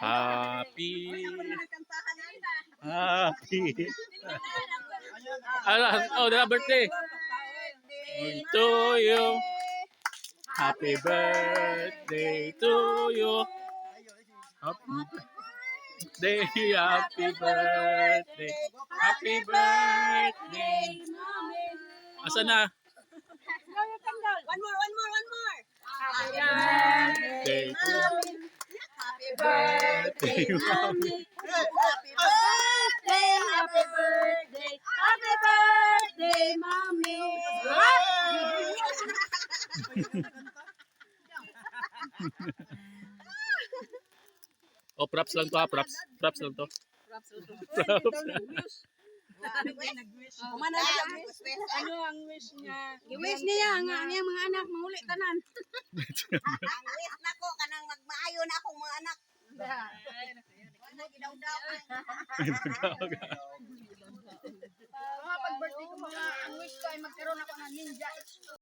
Happy. Happy. Oh, the birthday. To you. Happy birthday to you. Happy birthday. Happy birthday. Happy birthday. Asan na? One more. Happy birthday to you. Happy birthday, Mommy. Happy birthday, happy birthday, happy birthday, mommy. Oh, props lang to ha, props. Props lang to. Props. Kumana na ang wish. Ano ang wish niya? I-wish niya ang niyang mga anak mahuli tanan. Ang wish nako kanang magmaayo na akong mga anak. Ano gidaw-daw. Pag birthday ko mga ang wish ko ay magkaroon ako ng ninja.